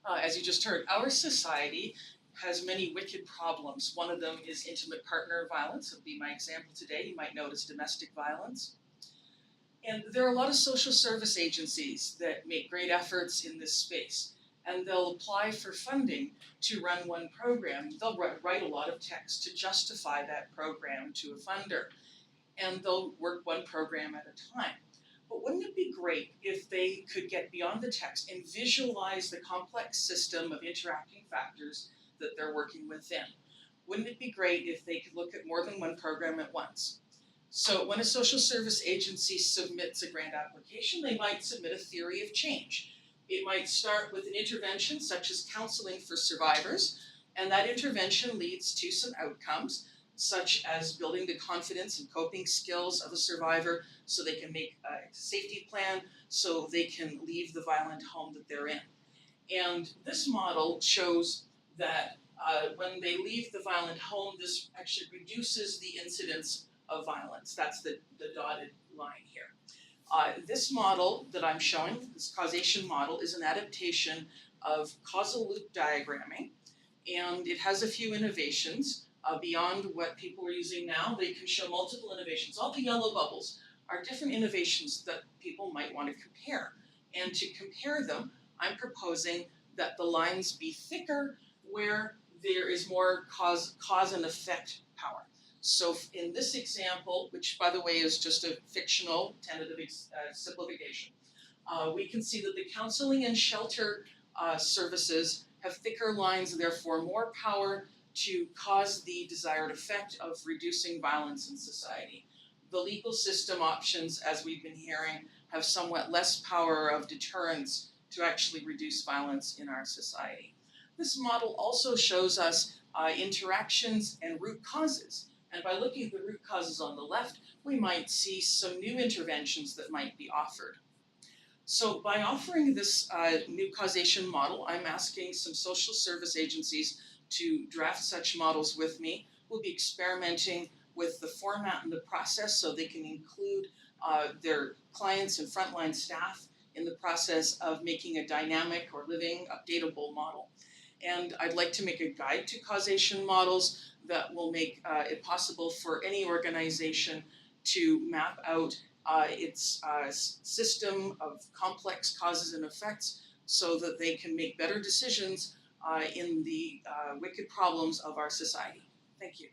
As you just heard, our society has many wicked problems. One of them is intimate partner violence. That would be my example today. You might notice domestic violence. And there are a lot of social service agencies that make great efforts in this space. And they'll apply for funding to run one program. They'll write a lot of text to justify that program to a funder. And they'll work one program at a time. But wouldn't it be great if they could get beyond the text and visualize the complex system of interacting factors that they're working within? Wouldn't it be great if they could look at more than one program at once? So when a social service agency submits a grant application, they might submit a theory of change. It might start with an intervention such as counseling for survivors, and that intervention leads to some outcomes, such as building the confidence and coping skills of a survivor so they can make a safety plan, so they can leave the violent home that they're in. And this model shows that when they leave the violent home, this actually reduces the incidence of violence. That's the dotted line here. This model that I'm showing, this causation model, is an adaptation of causal loop diagramming, and it has a few innovations. Beyond what people are using now, they can show multiple innovations. All the yellow bubbles are different innovations that people might want to compare. And to compare them, I'm proposing that the lines be thicker where there is more cause and effect power. So in this example, which by the way is just a fictional tentative simplification, we can see that the counseling and shelter services have thicker lines, and therefore more power to cause the desired effect of reducing violence in society. The legal system options, as we've been hearing, have somewhat less power of deterrence to actually reduce violence in our society. This model also shows us interactions and root causes. And by looking at the root causes on the left, we might see some new interventions that might be offered. So by offering this new causation model, I'm asking some social service agencies to draft such models with me. We'll be experimenting with the format and the process so they can include their clients and frontline staff in the process of making a dynamic or living, updatable model. And I'd like to make a guide to causation models that will make it possible for any organization to map out its system of complex causes and effects so that they can make better decisions in the wicked problems of our society. Thank you.